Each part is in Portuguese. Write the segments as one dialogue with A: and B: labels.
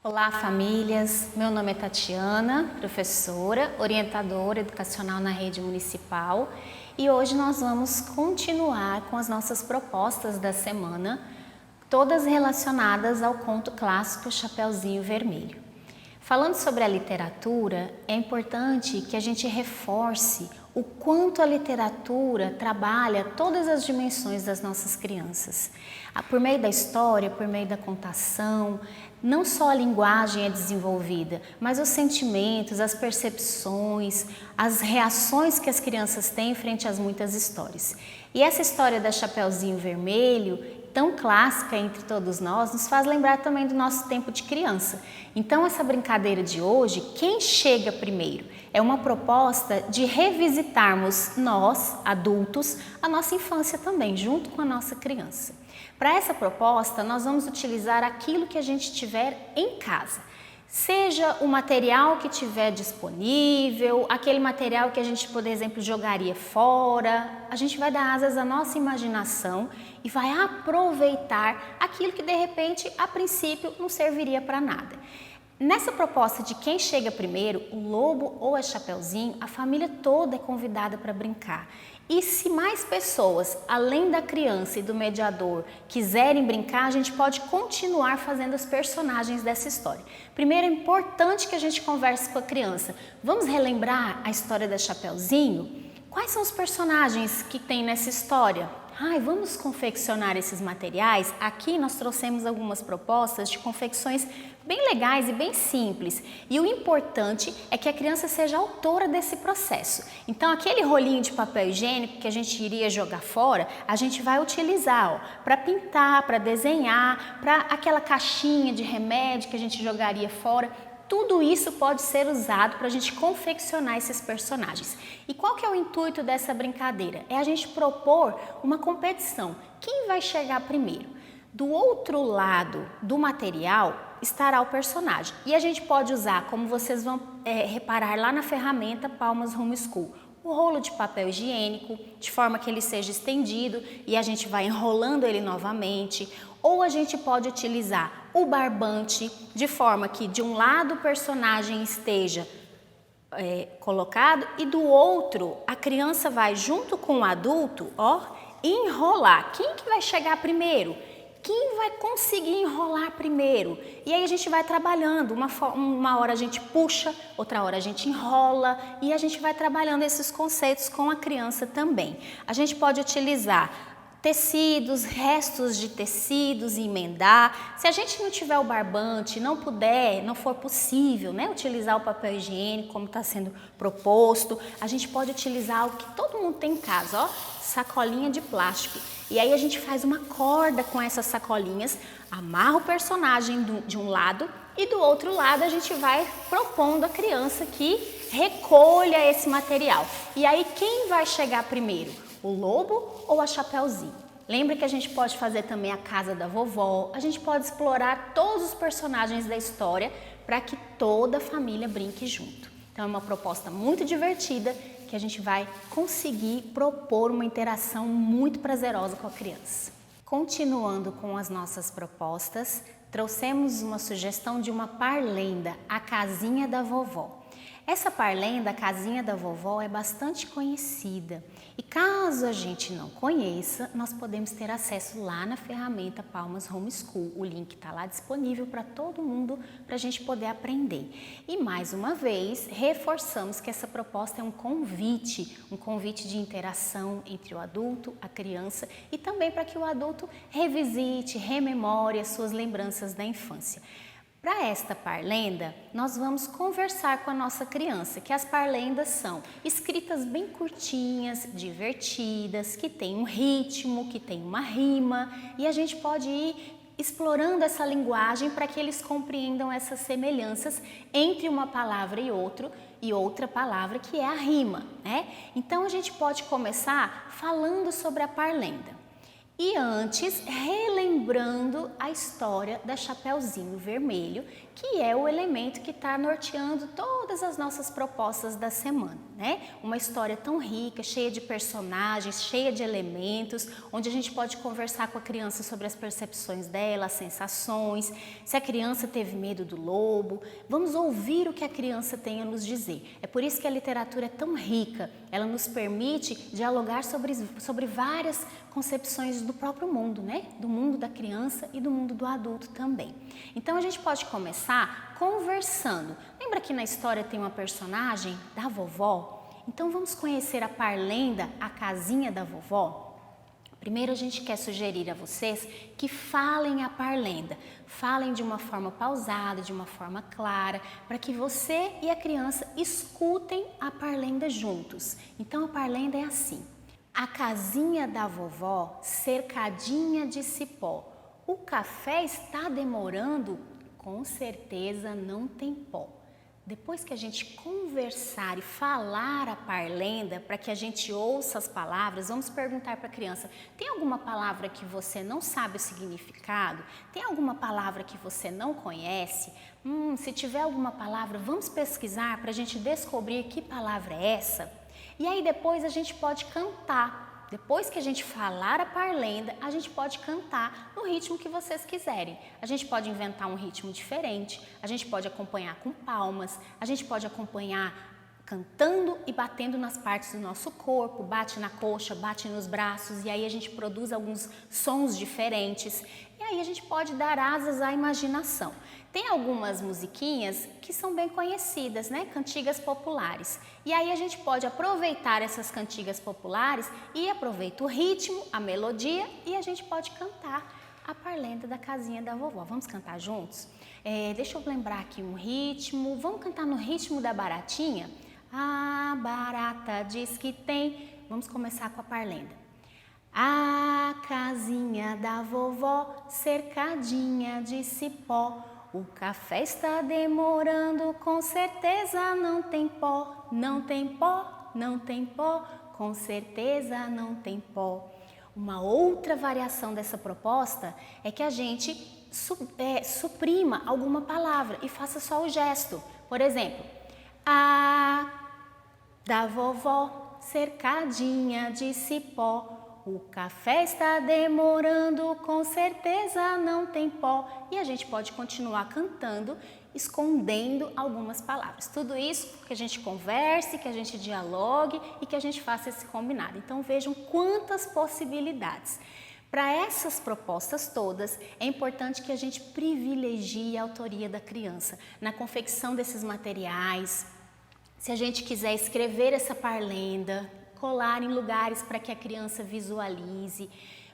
A: Olá, famílias! Meu nome é Tatiana, professora, orientadora educacional na rede municipal, e hoje nós vamos continuar com as nossas propostas da semana, todas relacionadas ao conto clássico Chapeuzinho Vermelho. Falando sobre a literatura, é importante que a gente reforce o quanto a literatura trabalha todas as dimensões das nossas crianças. Por meio da história, por meio da contação, não só a linguagem é desenvolvida, mas os sentimentos, as percepções, as reações que as crianças têm frente às muitas histórias. E essa história da Chapeuzinho Vermelho, tão clássica entre todos nós, nos faz lembrar também do nosso tempo de criança. Então, essa brincadeira de hoje, quem chega primeiro? É uma proposta de revisitarmos nós, adultos, a nossa infância também, junto com a nossa criança. Para essa proposta, nós vamos utilizar aquilo que a gente tiver em casa. Seja o material que tiver disponível, aquele material que a gente, por exemplo, jogaria fora, a gente vai dar asas à nossa imaginação e vai aproveitar aquilo que de repente, a princípio, não serviria para nada. Nessa proposta de quem chega primeiro, o lobo ou a Chapeuzinho, a família toda é convidada para brincar. E se mais pessoas, além da criança e do mediador, quiserem brincar, a gente pode continuar fazendo os personagens dessa história. Primeiro é importante que a gente converse com a criança. Vamos relembrar a história da Chapeuzinho? Quais são os personagens que tem nessa história? Vamos confeccionar esses materiais? Aqui nós trouxemos algumas propostas de confecções bem legais e bem simples. E o importante é que a criança seja autora desse processo. Então, aquele rolinho de papel higiênico que a gente iria jogar fora, a gente vai utilizar para pintar, para desenhar, para aquela caixinha de remédio que a gente jogaria fora. Tudo isso pode ser usado para a gente confeccionar esses personagens. E qual que é o intuito dessa brincadeira? É a gente propor uma competição. Quem vai chegar primeiro? Do outro lado do material estará o personagem. E a gente pode usar, como vocês vão reparar lá na ferramenta Palmas Home School, o rolo de papel higiênico, de forma que ele seja estendido e a gente vai enrolando ele novamente. Ou a gente pode utilizar o barbante, de forma que de um lado o personagem esteja colocado e do outro a criança vai junto com o adulto, enrolar. Quem que vai chegar primeiro? Quem vai conseguir enrolar primeiro? E aí a gente vai trabalhando, uma hora a gente puxa, outra hora a gente enrola e a gente vai trabalhando esses conceitos com a criança também. A gente pode utilizar tecidos, restos de tecidos e emendar. Se a gente não tiver o barbante, não for possível, utilizar o papel higiênico como está sendo proposto, a gente pode utilizar o que todo mundo tem em casa, sacolinha de plástico. E aí a gente faz uma corda com essas sacolinhas, amarra o personagem de um lado e do outro lado a gente vai propondo a criança que recolha esse material. E aí quem vai chegar primeiro? O lobo ou a Chapeuzinho? Lembra que a gente pode fazer também a casa da vovó, a gente pode explorar todos os personagens da história para que toda a família brinque junto. Então é uma proposta muito divertida que a gente vai conseguir propor uma interação muito prazerosa com a criança. Continuando com as nossas propostas, trouxemos uma sugestão de uma parlenda, a casinha da vovó. Essa parlenda, a casinha da vovó, é bastante conhecida e caso a gente não conheça, nós podemos ter acesso lá na ferramenta Palmas Home School. O link está lá disponível para todo mundo para a gente poder aprender. E mais uma vez, reforçamos que essa proposta é um convite de interação entre o adulto, a criança e também para que o adulto revisite, rememore as suas lembranças da infância. Para esta parlenda, nós vamos conversar com a nossa criança, que as parlendas são escritas bem curtinhas, divertidas, que tem um ritmo, que tem uma rima, e a gente pode ir explorando essa linguagem para que eles compreendam essas semelhanças entre uma palavra e outra palavra, que é a rima, Então a gente pode começar falando sobre a parlenda. E antes, relembrando a história da Chapeuzinho Vermelho, que é o elemento que está norteando todas as nossas propostas da semana, né? Uma história tão rica, cheia de personagens, cheia de elementos, onde a gente pode conversar com a criança sobre as percepções dela, as sensações, se a criança teve medo do lobo. Vamos ouvir o que a criança tem a nos dizer. É por isso que a literatura é tão rica, ela nos permite dialogar sobre várias concepções do próprio mundo, né? Do mundo da criança e do mundo do adulto também. Então a gente pode começar conversando. Lembra que na história tem uma personagem da vovó? Então vamos conhecer a parlenda, a casinha da vovó? Primeiro a gente quer sugerir a vocês que falem a parlenda. Falem de uma forma pausada, de uma forma clara, para que você e a criança escutem a parlenda juntos. Então a parlenda é assim: a casinha da vovó, cercadinha de cipó. O café está demorando? Com certeza não tem pó. Depois que a gente conversar e falar a parlenda, para que a gente ouça as palavras, vamos perguntar para a criança: tem alguma palavra que você não sabe o significado? Tem alguma palavra que você não conhece? Se tiver alguma palavra, vamos pesquisar para a gente descobrir que palavra é essa? E aí depois a gente pode cantar. Depois que a gente falar a parlenda, a gente pode cantar no ritmo que vocês quiserem. A gente pode inventar um ritmo diferente, a gente pode acompanhar com palmas, a gente pode acompanhar cantando e batendo nas partes do nosso corpo, bate na coxa, bate nos braços, e aí a gente produz alguns sons diferentes. E aí a gente pode dar asas à imaginação. Tem algumas musiquinhas que são bem conhecidas, né? Cantigas populares. E aí a gente pode aproveitar essas cantigas populares e aproveita o ritmo, a melodia, e a gente pode cantar a parlenda da casinha da vovó. Vamos cantar juntos? Deixa eu lembrar aqui um ritmo. Vamos cantar no ritmo da baratinha? A barata diz que tem. Vamos começar com a parlenda. A casinha da vovó, cercadinha de cipó. O café está demorando, com certeza não tem pó. Não tem pó, não tem pó, com certeza não tem pó. Uma outra variação dessa proposta é que a gente suprima alguma palavra e faça só o gesto. Por exemplo, a da vovó, cercadinha de cipó. O café está demorando, com certeza não tem pó. E a gente pode continuar cantando, escondendo algumas palavras. Tudo isso que a gente converse, que a gente dialogue e que a gente faça esse combinado. Então vejam quantas possibilidades. Para essas propostas todas, é importante que a gente privilegie a autoria da criança na confecção desses materiais. Se a gente quiser escrever essa parlenda, colar em lugares para que a criança visualize.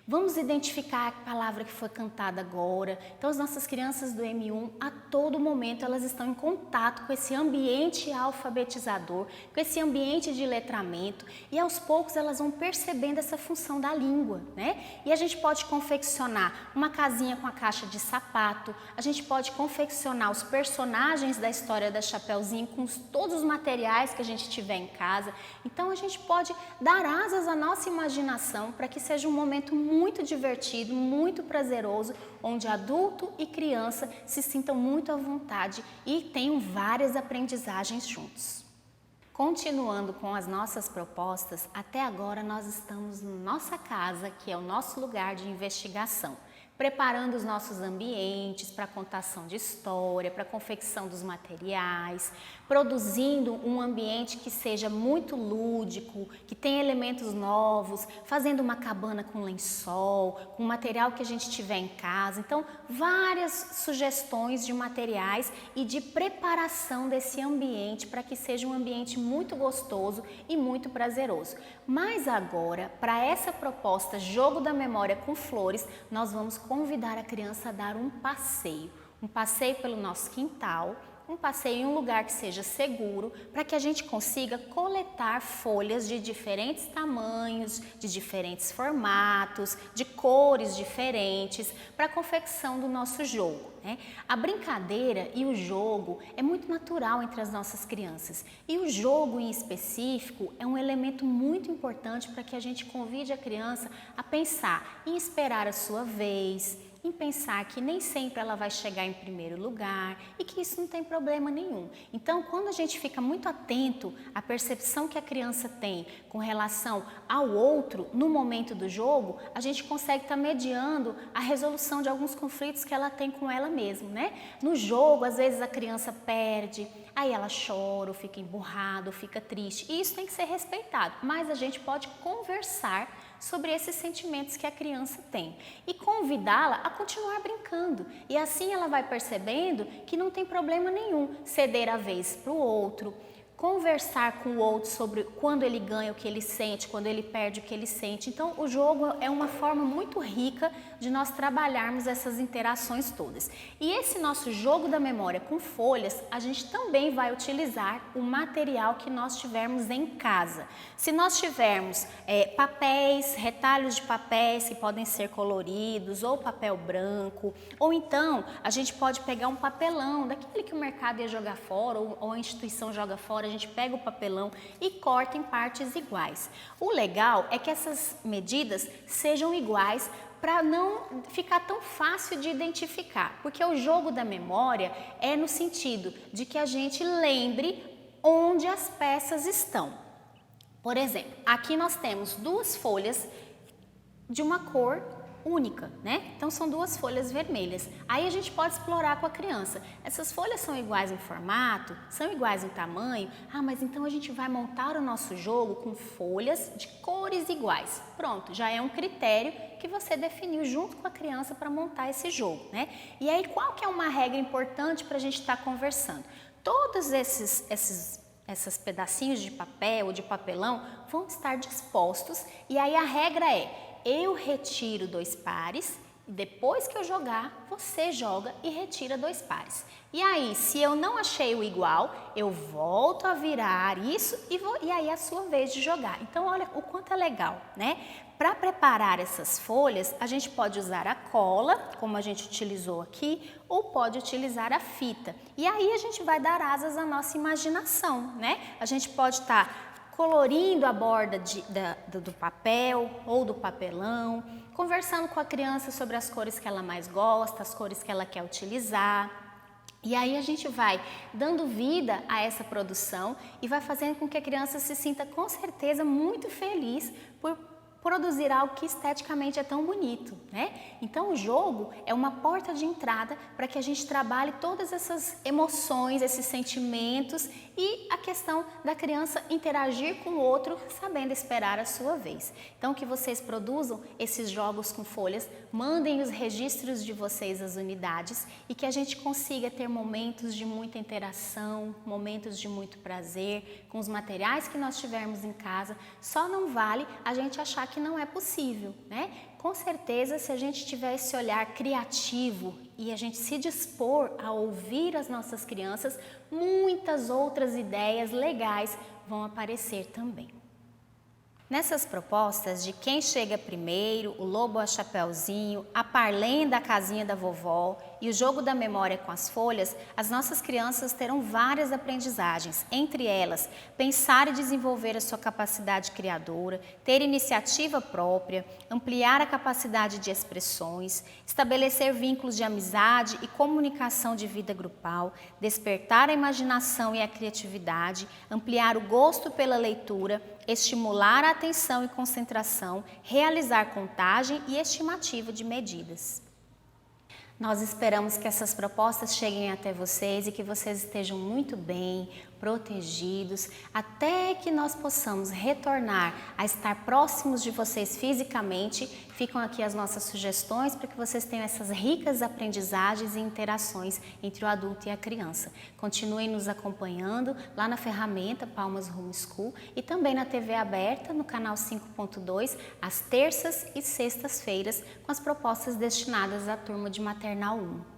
A: Vamos identificar a palavra que foi cantada agora. Então, as nossas crianças do M1, a todo momento, elas estão em contato com esse ambiente alfabetizador, com esse ambiente de letramento, e aos poucos elas vão percebendo essa função da língua, né? E a gente pode confeccionar uma casinha com a caixa de sapato, a gente pode confeccionar os personagens da história da Chapeuzinho com todos os materiais que a gente tiver em casa. Então, a gente pode dar asas à nossa imaginação para que seja um momento muito divertido, muito prazeroso, onde adulto e criança se sintam muito à vontade e tenham várias aprendizagens juntos. Continuando com as nossas propostas, até agora nós estamos na nossa casa, que é o nosso lugar de investigação, preparando os nossos ambientes para contação de história, para confecção dos materiais, produzindo um ambiente que seja muito lúdico, que tenha elementos novos, fazendo uma cabana com lençol, com material que a gente tiver em casa. Então, várias sugestões de materiais e de preparação desse ambiente para que seja um ambiente muito gostoso e muito prazeroso. Mas agora, para essa proposta Jogo da Memória com Flores, nós vamos convidar a criança a dar um passeio pelo nosso quintal, um passeio em um lugar que seja seguro, para que a gente consiga coletar folhas de diferentes tamanhos, de diferentes formatos, de cores diferentes, para a confecção do nosso jogo, né? A brincadeira e o jogo é muito natural entre as nossas crianças, e o jogo em específico é um elemento muito importante para que a gente convide a criança a pensar em esperar a sua vez, em pensar que nem sempre ela vai chegar em primeiro lugar e que isso não tem problema nenhum. Então, quando a gente fica muito atento à percepção que a criança tem com relação ao outro no momento do jogo, a gente consegue estar mediando a resolução de alguns conflitos que ela tem com ela mesma, né? No jogo, às vezes a criança perde, aí ela chora, ou fica emburrada, ou fica triste, e isso tem que ser respeitado, mas a gente pode conversar sobre esses sentimentos que a criança tem e convidá-la a continuar brincando, e assim ela vai percebendo que não tem problema nenhum ceder a vez para o outro, conversar com o outro sobre quando ele ganha o que ele sente, quando ele perde o que ele sente. Então, o jogo é uma forma muito rica de nós trabalharmos essas interações todas. E esse nosso jogo da memória com folhas, a gente também vai utilizar o material que nós tivermos em casa. Se nós tivermos papéis, retalhos de papéis que podem ser coloridos, ou papel branco, ou então a gente pode pegar um papelão, daquele que o mercado ia jogar fora, ou a instituição joga fora, a gente pega o papelão e corta em partes iguais. O legal é que essas medidas sejam iguais para não ficar tão fácil de identificar, porque o jogo da memória é no sentido de que a gente lembre onde as peças estão. Por exemplo, aqui nós temos duas folhas de uma cor única, né? Então são duas folhas vermelhas. Aí a gente pode explorar com a criança. Essas folhas são iguais em formato, são iguais em tamanho. Ah, mas então a gente vai montar o nosso jogo com folhas de cores iguais. Pronto, já é um critério que você definiu junto com a criança para montar esse jogo, né? E aí qual que é uma regra importante para a gente estar conversando? Todos esses pedacinhos de papel ou de papelão vão estar dispostos, e aí a regra é: eu retiro 2 pares, e depois que eu jogar, você joga e retira 2 pares. E aí, se eu não achei o igual, eu volto a virar isso e aí é a sua vez de jogar. Então, olha o quanto é legal, né? Para preparar essas folhas, a gente pode usar a cola, como a gente utilizou aqui, ou pode utilizar a fita. E aí a gente vai dar asas à nossa imaginação, né? A gente pode estar colorindo a borda do papel ou do papelão, conversando com a criança sobre as cores que ela mais gosta, as cores que ela quer utilizar. E aí a gente vai dando vida a essa produção e vai fazendo com que a criança se sinta com certeza muito feliz por produzir algo que esteticamente é tão bonito, né? Então o jogo é uma porta de entrada para que a gente trabalhe todas essas emoções, esses sentimentos e a questão da criança interagir com o outro sabendo esperar a sua vez. Então que vocês produzam esses jogos com folhas, mandem os registros de vocês às unidades e que a gente consiga ter momentos de muita interação, momentos de muito prazer com os materiais que nós tivermos em casa. Só não vale a gente achar que não é possível, né? Com certeza, se a gente tiver esse olhar criativo e a gente se dispor a ouvir as nossas crianças, muitas outras ideias legais vão aparecer também. Nessas propostas de quem chega primeiro, o lobo a chapeuzinho, a parlém da casinha da vovó e o jogo da memória com as folhas, as nossas crianças terão várias aprendizagens, entre elas, pensar e desenvolver a sua capacidade criadora, ter iniciativa própria, ampliar a capacidade de expressões, estabelecer vínculos de amizade e comunicação de vida grupal, despertar a imaginação e a criatividade, ampliar o gosto pela leitura, estimular a atenção e concentração, realizar contagem e estimativa de medidas. Nós esperamos que essas propostas cheguem até vocês e que vocês estejam muito bem, protegidos, até que nós possamos retornar a estar próximos de vocês fisicamente. Ficam aqui as nossas sugestões para que vocês tenham essas ricas aprendizagens e interações entre o adulto e a criança. Continuem nos acompanhando lá na ferramenta Palmas Home School e também na TV aberta, no canal 5.2, às terças e sextas-feiras, com as propostas destinadas à turma de Maternal 1.